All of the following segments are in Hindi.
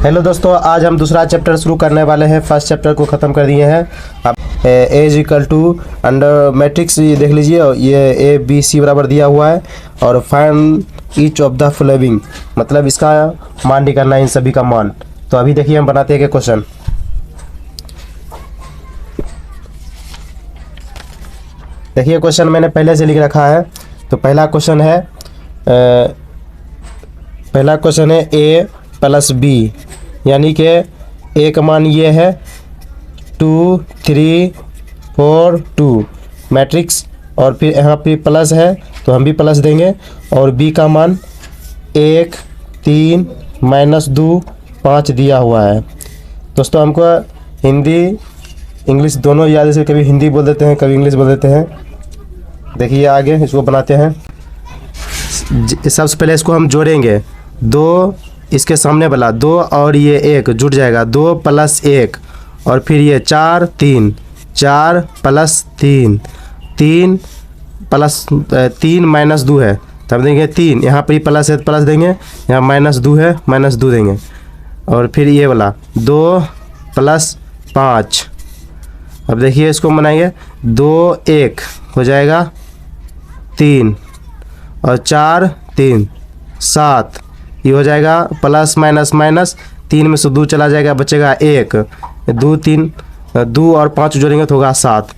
हेलो दोस्तों, आज हम दूसरा चैप्टर शुरू करने वाले हैं। फर्स्ट चैप्टर को ख़त्म कर दिए हैं। अब A is equal to under matrix ये देख लीजिए, ये ए बी सी बराबर दिया हुआ है और find each of the following, मतलब इसका मान निकालना है, इन सभी का मान। तो अभी देखिए हम बनाते हैं कि क्वेश्चन। देखिए क्वेश्चन मैंने पहले से लिख रखा है। तो पहला क्वेश्चन है ए प्लस बी, यानी कि ए का मान ये है 2 3 4 2 मैट्रिक्स, और फिर यहाँ पे प्लस है तो हम भी प्लस देंगे, और बी का मान 1 3 -2 5 दिया हुआ है। दोस्तों हमको हिंदी इंग्लिश दोनों याद, जैसे कभी हिंदी बोल देते हैं कभी इंग्लिश बोल देते हैं। देखिए आगे इसको बनाते हैं। सबसे पहले इसको हम जोड़ेंगे, 2 इसके सामने वाला 2 और ये 1 जुड़ जाएगा, 2 + 1, और फिर ये 4 3 4 + 3 3 + 3 -2 है, तब देंगे 3, यहाँ पर प्लस है तो प्लस देंगे, यहाँ -2 है -2 देंगे, और फिर ये वाला 2 + 5। अब देखिए इसको बनाएंगे, 2 1 हो जाएगा 3 और 4 3 7, ये हो जाएगा प्लस माइनस 3 में से 2 चला जाएगा, बचेगा 1 2 3 2 और 5 जोड़ेंगे तो होगा 7।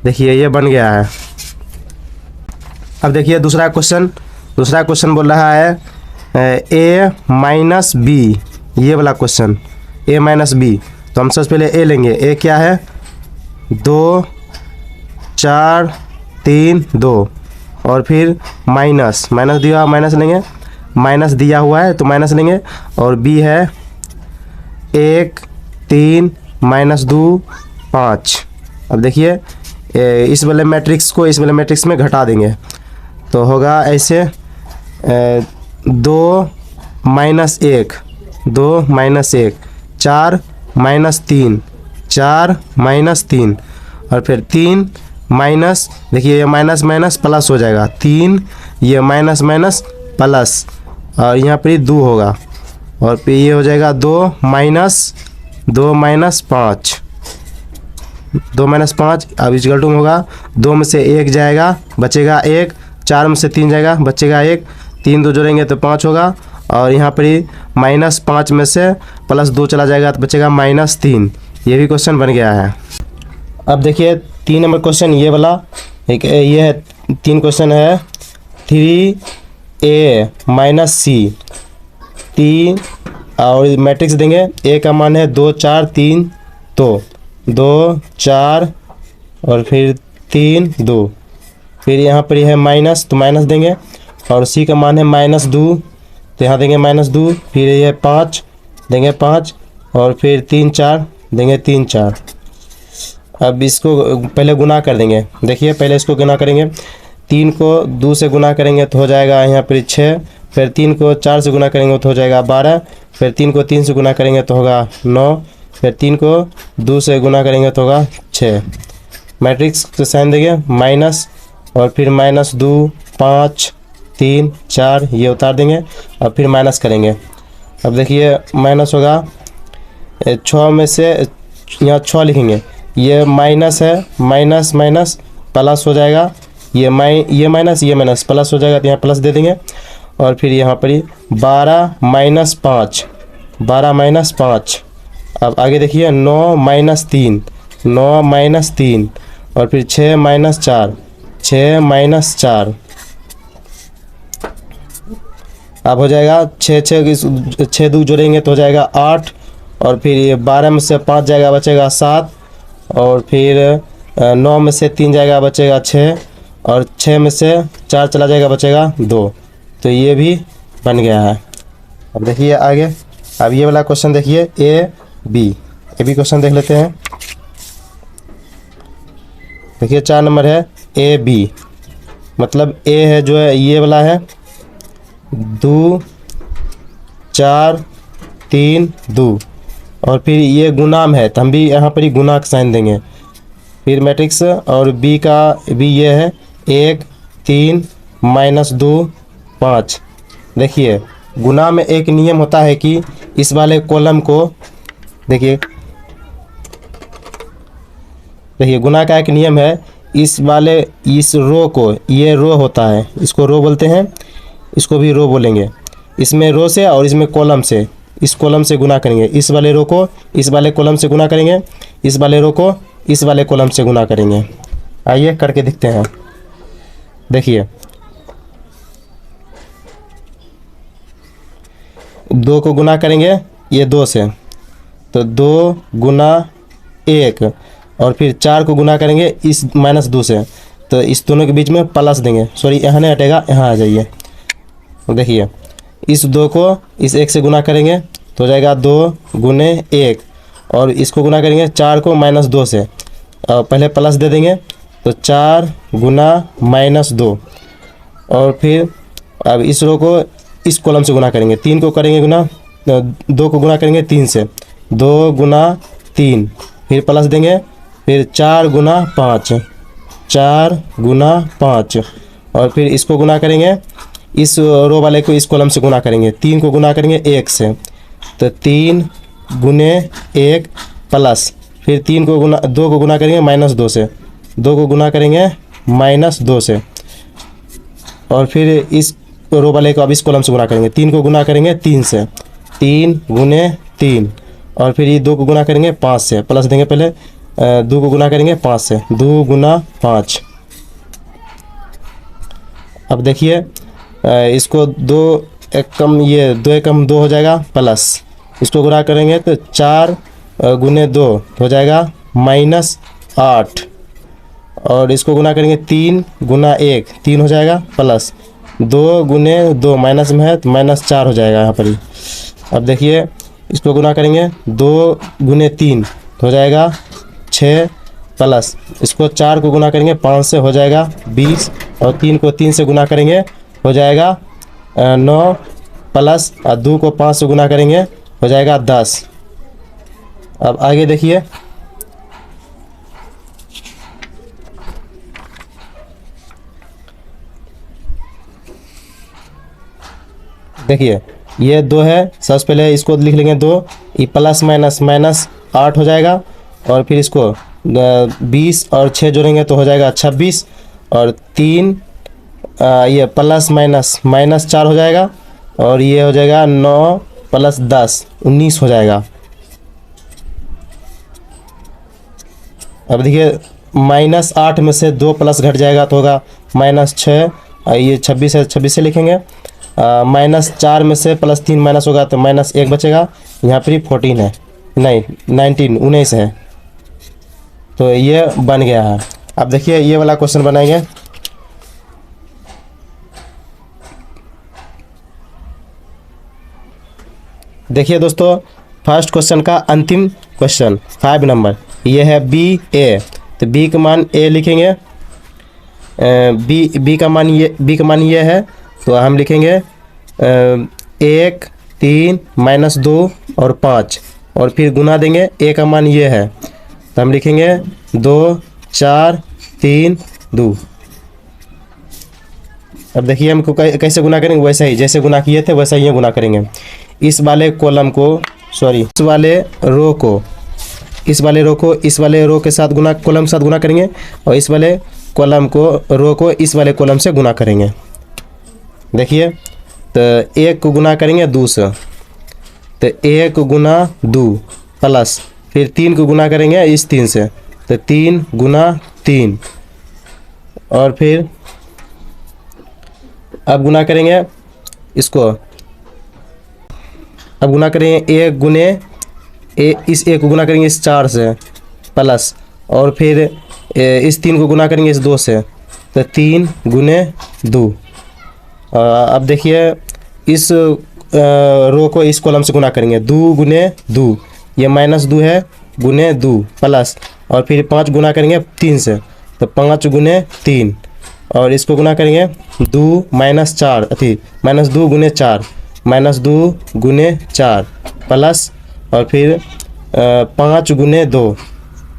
देखिए ये बन गया है। अब देखिए दूसरा क्वेश्चन बोल रहा है ए माइनस बी, ये वाला क्वेश्चन ए माइनस बी। तो हम सबसे पहले ए लेंगे। ए क्या है 2 4 3 2, और फिर माइनस दिया, माइनस लेंगे, माइनस दिया हुआ है तो माइनस लेंगे, और बी है 1 3 -2 5। अब देखिए इस वाले मैट्रिक्स को इस वाले मैट्रिक्स में घटा देंगे तो होगा ऐसे 2 -1 2 -1 4 -3 4 -3, और फिर 3 माइनस, देखिए ये माइनस प्लस हो जाएगा, 3 ये माइनस प्लस, और यहाँ पर 2 होगा, और फिर ये हो जाएगा 2 -5 2 -5। अब इस गलटू में होगा 2 में से 1 जाएगा बचेगा 1, 4 में से 3 जाएगा बचेगा 1, 3 2 जोड़ेंगे तो 5 होगा, और यहाँ पर -5 में से +2 चला जाएगा तो बचेगा -3। ये भी क्वेश्चन बन गया है। अब देखिए 3 नंबर क्वेश्चन ये वाला, एक ये है 3 क्वेश्चन है 3a - c 3, और मैट्रिक्स देंगे। ए का मान है 2 4 3, तो 2 4 और फिर 3 2, फिर यहाँ पर यह है माइनस तो माइनस देंगे, और सी का मान है -2 तो यहाँ देंगे -2, फिर यह 5 देंगे 5, और फिर 3 4 देंगे 3 4। अब इसको पहले गुना कर देंगे। देखिए पहले इसको गुना करेंगे, 3 को 2 से गुना करेंगे तो हो जाएगा यहाँ पर 6, फिर 3 को 4 से गुना करेंगे तो हो जाएगा 12, फिर 3 को 3 से गुना करेंगे तो होगा 9, फिर 3 को 2 से गुना करेंगे तो होगा 6। मैट्रिक्स को साइन देंगे माइनस, और फिर -2 5 3 4 ये उतार देंगे, और फिर माइनस करेंगे। अब देखिए माइनस होगा 6 में से यहाँ 6 लिखेंगे, ये माइनस है माइनस प्लस हो जाएगा, ये माइनस प्लस हो जाएगा तो यहाँ प्लस दे देंगे, और फिर यहाँ पर 12 - 5। अब आगे देखिए 9 - 3 9 - 3, और फिर 6 - 4 6 - 4। अब हो जाएगा 6 2 जोड़ेंगे तो हो जाएगा 8, और फिर ये 12 में से 5 जाएगा बचेगा 7, और फिर 9 में से 3 जाएगा बचेगा 6, और 6 में से 4 चला जाएगा बचेगा 2। तो ये भी बन गया है। अब देखिए आगे, अब ये वाला क्वेश्चन देखिए ए बी क्वेश्चन देख लेते हैं। देखिए 4 नंबर है ए बी, मतलब ए है जो है ये वाला है 2 4 3 2, और फिर ये गुणाम है तो हम भी यहाँ पर ही गुना का साइन देंगे। फिर मैट्रिक्स, और बी का भी ये है 1 3 -2 5। देखिए गुना में एक नियम होता है कि इस वाले कॉलम को देखिए गुना का एक नियम है। इस रो को, ये रो होता है, इसको रो बोलते हैं, इसको भी रो बोलेंगे। इसमें रो से और इसमें कॉलम से, इस कॉलम से गुना करेंगे। इस वाले रो को इस वाले कॉलम से गुना करेंगे, इस वाले रो को इस वाले कॉलम से गुना करेंगे। आइए करके दिखते हैं। देखिए 2 को गुना करेंगे ये 2 से, तो 2 गुना 1, और फिर 4 को गुना करेंगे इस -2 से, तो इस दोनों के बीच में प्लस देंगे। सॉरी, यहाँ नहीं हटेगा, यहाँ आ जाइए। देखिए इस 2 को इस 1 से गुना करेंगे तो हो जाएगा 2 गुने 1, और इसको गुना करेंगे 4 को -2 से, और पहले प्लस दे देंगे, तो 4 गुना -2, और फिर अब इस रो को इस कॉलम से गुना करेंगे। 3 को करेंगे गुना, 2 को गुना करेंगे 3 से, 2 गुना 3, फिर प्लस देंगे, फिर 4 गुना 5, 4 गुना 5, और फिर इसको गुना करेंगे, इस रो वाले को इस कॉलम से गुना करेंगे। 3 को गुना करेंगे 1 से, तो 3 गुने 1 प्लस, फिर 2 को गुना करेंगे -2 से, 2 को गुना करेंगे -2 से, और फिर इस रो वाले को अब इस कॉलम से गुना करेंगे। 3 को गुना करेंगे 3 से, 3 गुने 3, और फिर ये 2 को गुना करेंगे 5 से, प्लस देंगे पहले, 2 को गुना करेंगे 5 से, 2 गुना 5। अब देखिए इसको 2 एकम, ये 2 एकम 2 हो जाएगा, प्लस इसको गुना करेंगे तो 4 गुने 2 हो जाएगा -8, और इसको गुना करेंगे 3 गुना 1 3 हो जाएगा, प्लस 2 गुने 2 माइनस में है तो -4 हो जाएगा यहाँ पर ही। अब देखिए इसको गुना करेंगे 2 गुने 3 हो जाएगा 6, प्लस इसको 4 को गुना करेंगे 5 से हो जाएगा 20, और 3 को 3 से गुना करेंगे हो जाएगा 9, प्लस 2 को 5 से गुना करेंगे हो जाएगा 10। अब आगे देखिए ये 2 है, सबसे पहले इसको लिख लेंगे 2, ये प्लस माइनस -8 हो जाएगा, और फिर इसको 20 और 6 जोड़ेंगे तो हो जाएगा 26, और 3 ये प्लस माइनस -4 हो जाएगा, और ये हो जाएगा 9 प्लस 10 19 हो जाएगा। अब देखिए -8 में से 2 प्लस घट जाएगा तो होगा -6, ये 26 है, 26 से लिखेंगे। -4 में से +3 माइनस होगा तो -1 बचेगा, यहाँ पर 14 है, नहीं 19 है, तो ये बन गया है। अब देखिए ये वाला क्वेश्चन बनाएंगे। देखिए दोस्तों, फर्स्ट क्वेश्चन का अंतिम क्वेश्चन 5 नंबर, ये है BA, तो B का मान A लिखेंगे, B का मान ये है, तो हम लिखेंगे 1 3 -2 और 5, और फिर गुना देंगे। A का मान ये है, तो हम लिखेंगे 2 4 3 2। अब देखिए हमको कैसे गुना करेंगे, वैसा ही जैसे गुना किए थे वैसा ही गुना करेंगे। इस वाले कॉलम को, सॉरी इस वाले रो को इस वाले रो के साथ गुना, कॉलम के साथ गुना करेंगे, और इस वाले कॉलम को, रो को इस वाले कॉलम से गुना करेंगे। देखिए तो 1 को गुना करेंगे 2 से, तो 1 गुना 2, प्लस फिर 3 को गुना करेंगे इस 3 से, तो 3 गुना 3, और फिर अब गुना करेंगे इसको, अब गुना करेंगे 1 गुने इस 1 को गुना करेंगे इस 4 से, प्लस और फिर इस 3 को गुना करेंगे इस 2 से, तो 3 गुने 2। अब देखिए इस रो को इस कॉलम से गुना करेंगे 2 गुने 2, ये -2 है, गुने 2 प्लस, और फिर 5 गुना करेंगे 3 से, तो 5 गुने 3, और इसको गुना करेंगे 2 -4 -2 गुने 4, -2 गुने 4 प्लस, और फिर 5 गुने 2,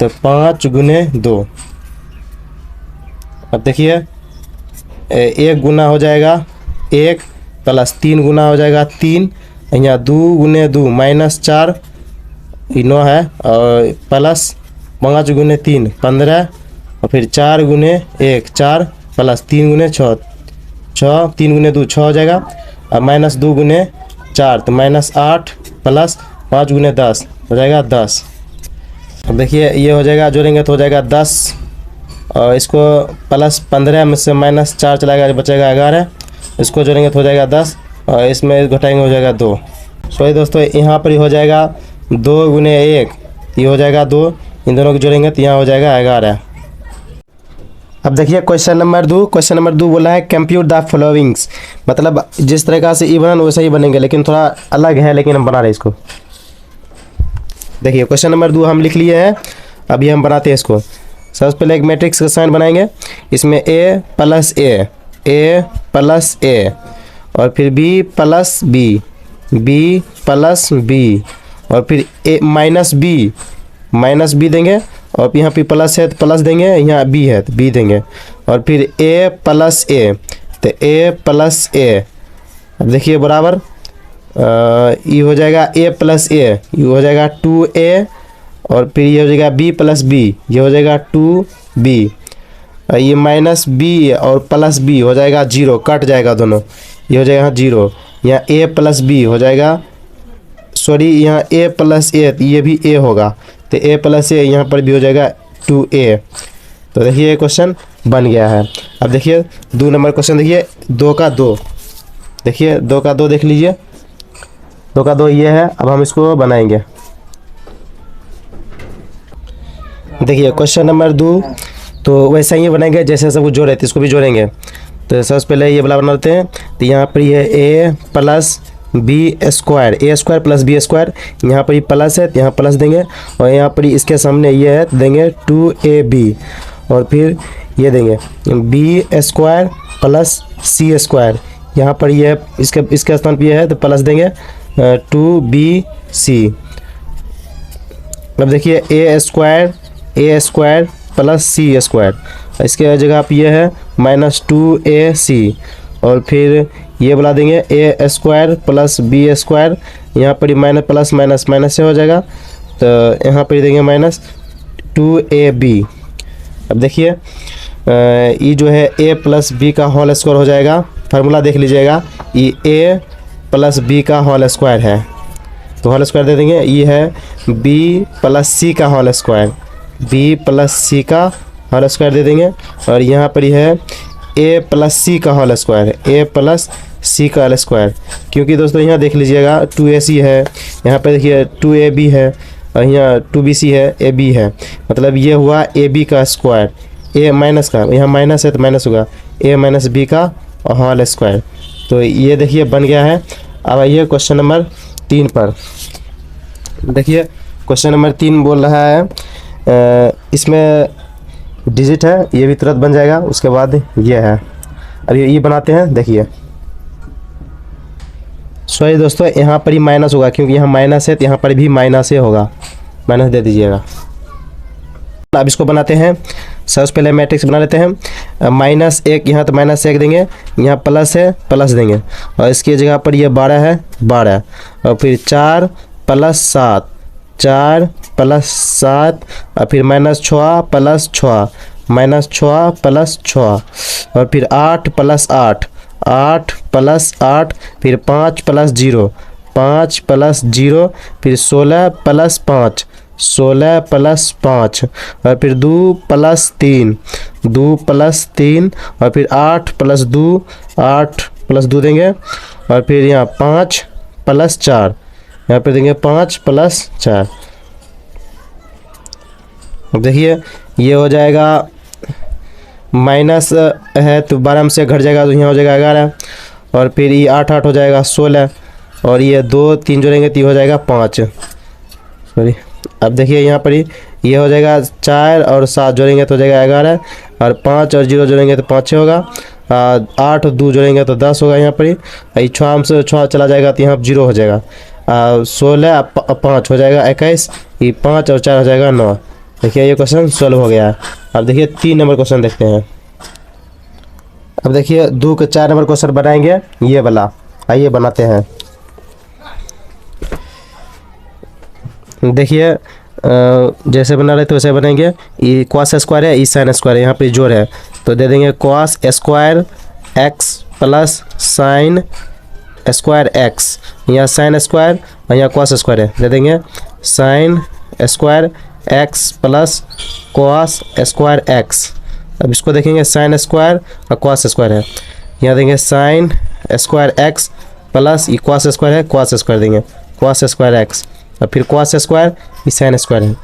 तो 5 गुने 2। अब देखिए 1 गुना हो जाएगा 1, प्लस 3 गुना हो जाएगा 3, यहाँ 2 गुने 2 -4 ये 9 है, और प्लस 5 गुने 3 15, और फिर 4 गुने 1 4, प्लस 3 गुने 6 6, 3 गुने 2 6 हो जाएगा, और -2 गुने 4 तो -8, प्लस 5 गुने 10 हो जाएगा 10। अब देखिए ये हो जाएगा, जोड़ेंगे तो हो जाएगा 10, और इसको प्लस 15 में से -4 चला गया, बचेगा 11, इसको जोड़ेंगे तो हो जाएगा 10, और इसमें घटाएंगे हो जाएगा 2। सॉरी दोस्तों, यहाँ पर ही हो जाएगा 2 गुने 1, ये हो जाएगा 2, इन दोनों को जोड़ेंगे तो यहाँ हो जाएगा 11। अब देखिए क्वेश्चन नंबर 2, क्वेश्चन नंबर 2 बोला है कंप्यूट द फॉलोइंग्स, मतलब जिस तरीका से ई बनन वैसा ही बनेंगे, लेकिन थोड़ा अलग है, लेकिन हम बना रहे हैं इसको। देखिए क्वेश्चन नंबर 2 हम लिख लिए हैं, अभी हम बनाते हैं इसको। सबसे पहले एक मैट्रिक्स का साइन बनाएंगे, इसमें a plus a, a plus a, और फिर b plus b, b plus b, और फिर a माइनस b देंगे, और यहाँ पे प्लस है तो प्लस देंगे, यहाँ b है तो b देंगे, और फिर a प्लस a तो a प्लस a। अब देखिए बराबर ये हो जाएगा a प्लस a, ये हो जाएगा 2a, और फिर ये हो जाएगा b प्लस b, ये हो जाएगा 2b, ये माइनस b और प्लस b हो जाएगा 0, कट जाएगा दोनों, ये हो जाएगा 0, यहाँ a प्लस b हो जाएगा, सॉरी यहाँ a प्लस a, ये भी a होगा, तो a प्लस a यहाँ पर भी हो जाएगा 2a। तो देखिए ये क्वेश्चन बन गया है। अब देखिए 2 नंबर क्वेश्चन, देखिए 2 का 2, देखिए 2 का 2 देख लीजिए, 2 का 2 ये है। अब हम इसको बनाएंगे। देखिए क्वेश्चन नंबर 2 तो वैसा ही बनाएंगे जैसे सब कुछ जोड़े थे, इसको भी जोड़ेंगे। तो सबसे पहले ये वाला बनाते हैं, तो यहाँ पर ये a plus b square, a square plus b square, यहाँ पर ये प्लस है तो यहाँ प्लस देंगे, और यहाँ पर इसके सामने ये है तो देंगे 2ab, और फिर ये देंगे b square plus c square, यहाँ पर ये इसके स्थान पर ये है तो प्लस देंगे 2bc। अब देखिए a square plus c square, इसके जगह पे ये है -2ac, और फिर ये बुला देंगे a square plus b square, यहाँ पर माइनस प्लस माइनस माइनस से हो जाएगा, तो यहाँ पर देंगे -2ab। अब देखिए ये जो है a प्लस बी का होल स्क्वायर हो जाएगा, फार्मूला देख लीजिएगा, ये a प्लस बी का होल स्क्वायर है, तो होल स्क्वायर दे देंगे, ये है b प्लस सी का होल स्क्वायर, b प्लस सी का होल स्क्वायर दे देंगे, और यहाँ पर यह है a प्लस सी का होल स्क्वायर, a प्लस सी का होल स्क्वायर, क्योंकि दोस्तों यहाँ देख लीजिएगा 2ac है, यहाँ पर देखिए 2ab है, और यहाँ 2bc है, ab है, मतलब ये हुआ ab का स्क्वायर, a माइनस का, यहाँ माइनस है तो माइनस होगा a माइनस b का होल स्क्वायर। तो ये देखिए बन गया है। अब आइए क्वेश्चन नंबर 3 पर। देखिए क्वेश्चन नंबर 3 बोल रहा है इसमें डिजिट है, ये भी तुरंत बन जाएगा, उसके बाद ये है। अब ये बनाते हैं, देखिए सॉरी दोस्तों यहाँ पर ही माइनस होगा, क्योंकि यहाँ माइनस है तो यहाँ पर भी माइनस ही होगा, माइनस दे दीजिएगा। अब इसको बनाते हैं। सबसे पहले मैट्रिक्स बना लेते हैं, -1 यहाँ तो -1 देंगे, यहाँ प्लस है प्लस देंगे, और इसकी जगह पर ये 12 है 12, और फिर 4 प्लस 7 4 प्लस 7, और फिर -6 प्लस 6 -6 प्लस 6, और फिर 8 प्लस 8 8 प्लस 8, फिर 5 प्लस 0 5 प्लस 0, फिर 16 प्लस 5 16 प्लस 5, और फिर 2 प्लस 3 2 प्लस 3, और फिर 8 प्लस 2 8 प्लस 2 देंगे, और फिर यहाँ 5 प्लस 4, यहाँ पे देंगे 5 प्लस 4। अब देखिए ये हो जाएगा, माइनस है तो 12 में से घट जाएगा तो यहाँ हो जाएगा 11, और फिर ये 8 8 हो जाएगा 16, और ये 2 3 जोड़ेंगे तो ये हो जाएगा 5, सॉरी। अब देखिए यहाँ पर ये हो जाएगा 4 और 7 जोड़ेंगे तो हो जाएगा 11, और 5 और 0 जोड़ेंगे तो 5 6 होगा, 8 और 2 जोड़ेंगे तो 10 होगा। यहाँ पर ये 6 से 6 चला जाएगा तो यहाँ 0 हो जाएगा, 16 5 हो जाएगा 21, ये 5 और 4 हो जाएगा 9। देखिए ये क्वेश्चन सॉल्व हो गया है। अब देखिए 3 नंबर क्वेश्चन देखते हैं। अब देखिए 2 के 4 नंबर क्वेश्चन बनाएंगे, ये वाला आइए बनाते हैं। देखिए जैसे बना रहे थे वैसे बनेंगे। ये कॉस स्क्वायर है, ये साइन स्क्वायर है, यहाँ पे जोड़ है तो दे देंगे cos square x plus sine square x. यहाँ साइन स्क्वायर और यहाँ कॉस स्क्वायर है, दे देंगे sine square x plus cos square x. अब इसको देखेंगे साइन स्क्वायर और कॉस स्क्वायर है, यहाँ देंगे साइन स्क्वायर एक्स प्लस ये कॉस स्क्वायर है, कॉस स्क्वायर देंगे कॉस स्क्वायर एक्स और फिर कॉस स्क्वायर ये साइन स्क्वायर है।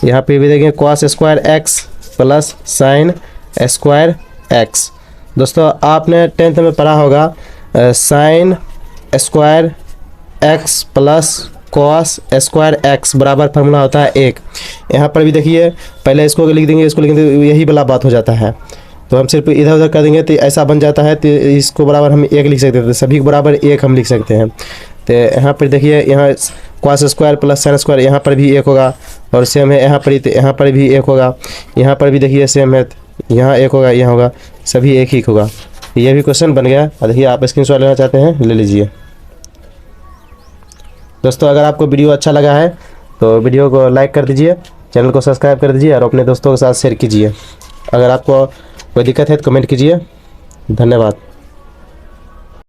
यहाँ पे भी देंगे cos square x plus sine square x. दोस्तों आपने 10th में पढ़ा होगा sine square x plus cos square x बराबर फार्मूला होता है 1। यहाँ पर भी देखिए पहले इसको लिख देंगे, इसको लिख देंगे, यही वाला बात हो जाता है। तो हम सिर्फ इधर उधर कर देंगे तो ऐसा बन जाता है, तो इसको बराबर हम 1 लिख सकते हैं, तो सभी को बराबर 1 हम लिख सकते हैं। तो यहाँ पर देखिए यहाँ cos square plus sine square, यहाँ पर भी 1 होगा और सेम है यहाँ पर, तो यहाँ पर भी 1 होगा, यहाँ पर भी देखिए सेम है, यहाँ 1 होगा, यहाँ होगा, सभी 1 ही होगा। ये भी क्वेश्चन बन गया। देखिए आप स्क्रीनशॉट लेना चाहते हैं ले लीजिए। दोस्तों अगर आपको वीडियो अच्छा लगा है तो वीडियो को लाइक कर दीजिए, चैनल को सब्सक्राइब कर दीजिए और अपने दोस्तों के साथ शेयर कीजिए। अगर आपको कोई दिक्कत है तो कमेंट कीजिए। धन्यवाद।